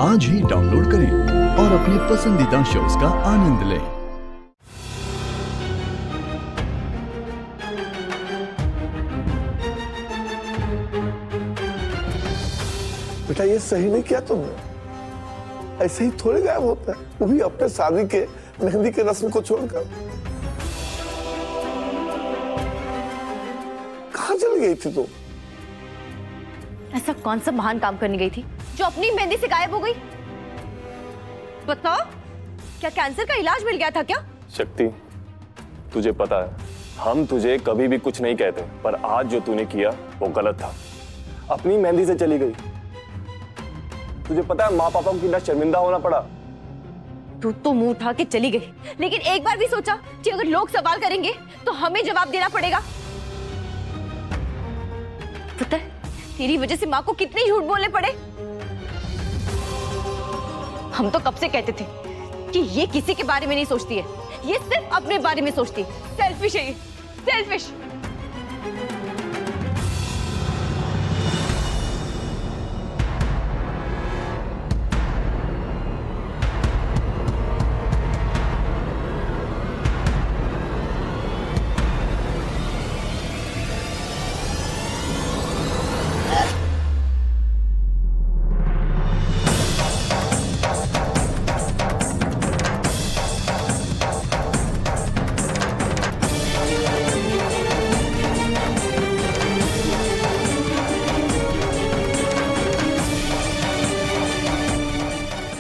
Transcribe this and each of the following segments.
आज ही डाउनलोड करें और अपने पसंदीदा शोज का आनंद लें। बेटा ये सही नहीं किया तुमने, ऐसे ही थोड़े गायब होता है, वो भी अपने शादी के मेहंदी के रस्म को छोड़कर। कहाँ चली गई थी तू? ऐसा कौन सा महान काम करने गई थी जो अपनी मेहंदी से गायब हो गई? बताओ, क्या कैंसर का इलाज मिल गया था क्या? शक्ति, तुझे पता है हम तुझे कभी भी कुछ नहीं कहते, पर आज जो तूने किया वो गलत था। अपनी मेहंदी से चली गई। तुझे पता है माँ पापा को कितना शर्मिंदा होना पड़ा। तू तो मुंह उठा के चली गई, लेकिन एक बार भी सोचा कि अगर लोग सवाल करेंगे तो हमें जवाब देना पड़ेगा? पता है तेरी वजह से माँ को कितने झूठ बोलने पड़े। हम तो कब से कहते थे कि ये किसी के बारे में नहीं सोचती है, ये सिर्फ अपने बारे में सोचती है। सेल्फिश है ये, सेल्फिश।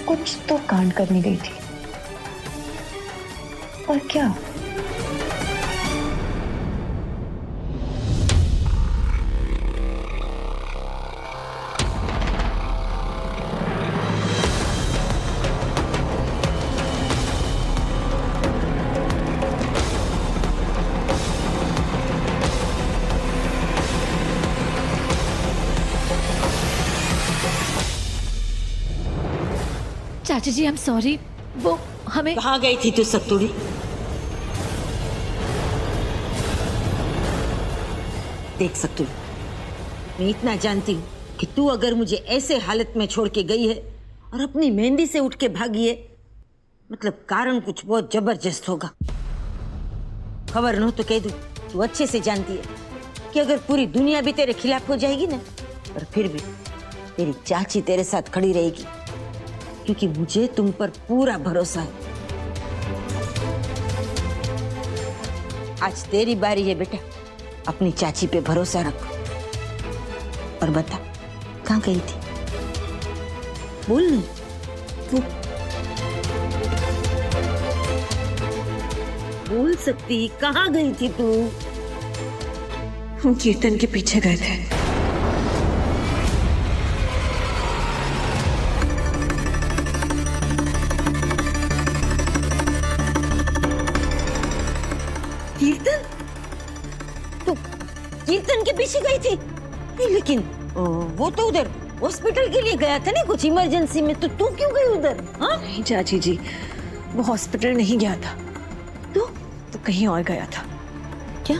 कुछ तो कांड करने गई थी, पर क्या? चाचा जी, आई एम सॉरी, वो हमें। कहाँ गई थी तू सतुड़ी? देख सतुड़ी, मैं इतना जानती हूँ कि तू अगर मुझे ऐसे हालत में छोड़ के गई है और अपनी मेहंदी से उठ के भागी है, मतलब कारण कुछ बहुत जबरदस्त होगा। खबर न हो तो कह दूँ, तू अच्छे से जानती है कि अगर पूरी दुनिया भी तेरे खिलाफ हो जाएगी ना, पर फिर भी तेरी चाची तेरे साथ खड़ी रहेगी, क्योंकि मुझे तुम पर पूरा भरोसा है। आज तेरी बारी है बेटा, अपनी चाची पे भरोसा रख। और बता, कहाँ गई थी? बोल नहीं तू बोल सकती, कहाँ गई थी तू? हम कीर्तन के पीछे गए थे। कीर्तन? तू कीर्तन के पीछे गई थी? नहीं, लेकिन वो तो उधर हॉस्पिटल के लिए गया था ना, कुछ इमरजेंसी में, तो तू क्यों गई उधर? हाँ? नहीं चाची जी, वो हॉस्पिटल नहीं गया था, तो कहीं और गया था। क्या?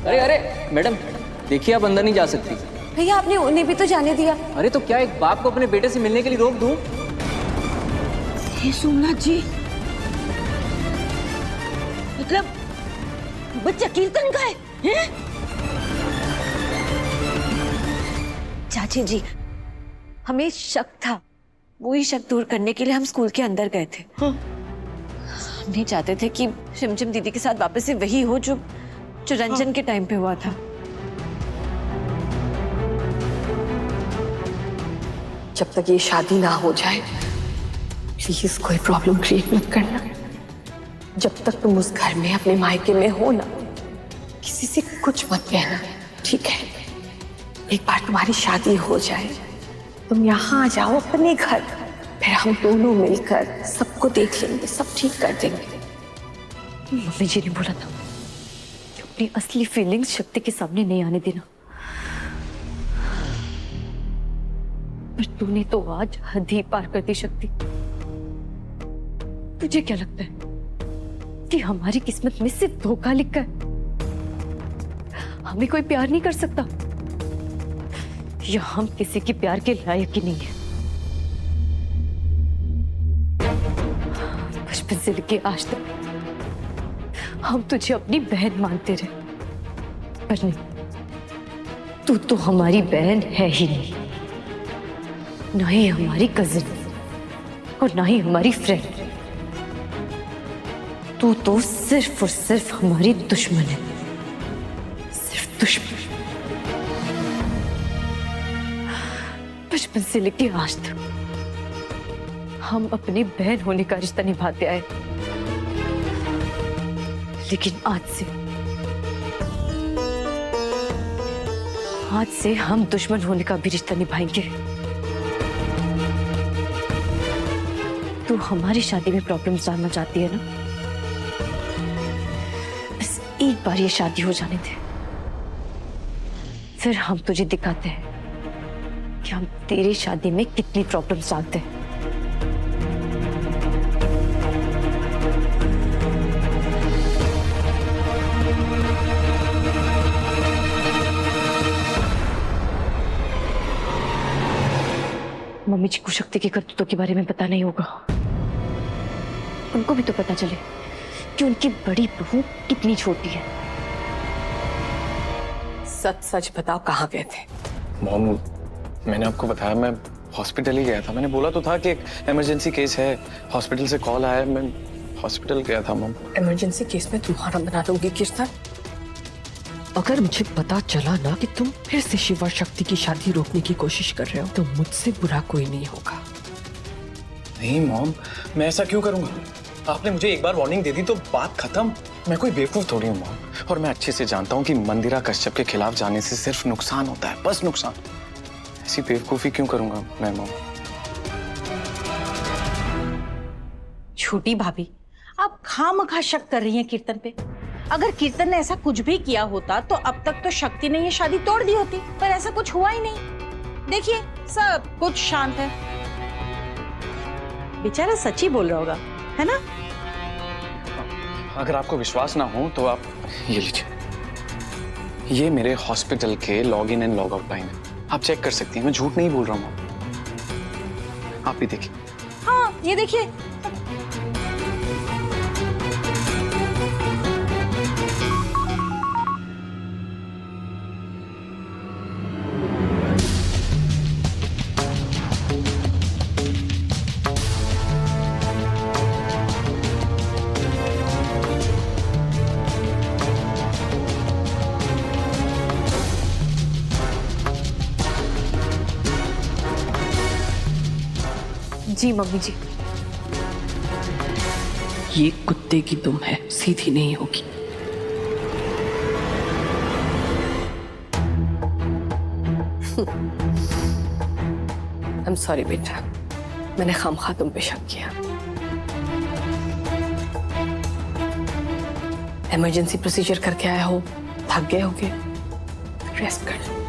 अरे अरे मैडम, देखिए आप अंदर नहीं जा सकती। भैया, आपने उन्हें भी तो जाने दिया। अरे तो क्या एक बाप को अपने बेटे से मिलने के लिए रोक दूं? हे सोमनाथ जी, मतलब बच्चा कीर्तन का है? हैं? चाची जी, हमें शक था, वही शक दूर करने के लिए हम स्कूल के अंदर गए थे। हाँ। हम नहीं चाहते थे कि शिमशिम दीदी के साथ वापस से वही हो जो रंजन के टाइम पे हुआ था। जब तक ये शादी ना हो जाए, प्लीज कोई प्रॉब्लम क्रिएट मत करना। जब तक तुम उस घर में अपने मायके में हो ना, किसी से कुछ मत कहना, ठीक है? एक बार तुम्हारी शादी हो जाए, तुम यहाँ आ जाओ अपने घर, फिर हम दोनों मिलकर सबको देख लेंगे, सब ठीक कर देंगे। मम्मी जी ने बोला था कि अपनी असली फीलिंग्स शक्ति के सामने नहीं आने देना, पर तूने तो आज हद ही पार कर दी शक्ति। तुझे क्या लगता है कि हमारी किस्मत में सिर्फ धोखा लिखा है। हमें कोई प्यार नहीं कर सकता, या हम किसी के प्यार के लायक ही नहीं है। बचपन से लेके आज तक हम तुझे अपनी बहन मानते रहे, पर नहीं, तू तो हमारी बहन है ही नहीं, ना ही हमारी कजिन और ना ही हमारी फ्रेंड। तू तो सिर्फ और सिर्फ हमारी दुश्मन है, सिर्फ दुश्मन। बचपन से लेके आज तक हम अपनी बहन होने का रिश्ता निभाते आए, लेकिन आज से हम दुश्मन होने का भी रिश्ता निभाएंगे। तू हमारी शादी में प्रॉब्लम्स डालना चाहती है ना? बस एक बार ये शादी हो जाने दे, फिर हम तुझे दिखाते हैं कि हम तेरी शादी में कितनी प्रॉब्लम्स डालते हैं। मम्मी जी को शक्ति की करतूतों के बारे में पता नहीं होगा। उनको भी तो पता चले कि उनकी बड़ी बहू कितनी छोटी है। सच सच बताओ, कहाँ गए थे? मॉम, मैंने आपको बताया मैं हॉस्पिटल ही गया था। मैंने बोला तो था कि एक इमरजेंसी केस है, हॉस्पिटल से कॉल आया, मैं हॉस्पिटल गया था मॉम। इमरजेंसी केस में तुम्हारा बना दूंगी कीर्तन। अगर मुझे पता चला ना कि तुम फिर से शिवा शक्ति की शादी रोकने की कोशिश कर रहे हो, तो मुझसे बुरा कोई नहीं होगा। नहीं मॉम, मैं ऐसा क्यों करूंगा? आपने मुझे एक बार वार्निंग दे दी तो बात खत्म। मैं कोई बेवकूफ थोड़ी हूँ मॉम, और मैं अच्छे से जानता हूँ कि मंदिरा कश्यप के खिलाफ जाने से सिर्फ नुकसान होता है, बस नुकसान। ऐसी बेवकूफी क्यों करूंगा मैं मॉम? छोटी भाभी, आप खामखा शक कर रही हैं कीर्तन पे। अगर कीर्तन ने ऐसा कुछ भी किया होता तो अब तक तो शक्ति ने ये शादी तोड़ दी होती, पर ऐसा कुछ हुआ ही नहीं। देखिए, सब कुछ शांत है। बेचारा सच ही बोल रहा होगा, है ना? अगर आपको विश्वास ना हो तो आप ये लीजिए, ये मेरे हॉस्पिटल के log in and log out time है, आप चेक कर सकती हैं। मैं झूठ नहीं बोल रहा हूँ, आप भी देखिए। हाँ, ये देखिए। जी मम्मी जी। ये कुत्ते की दुम है, सीधी नहीं होगी। आई एम सॉरी बेटा, मैंने खामखा तुम पे शक किया। इमरजेंसी प्रोसीजर करके आए हो, थक गए होगे, रेस्ट कर लो।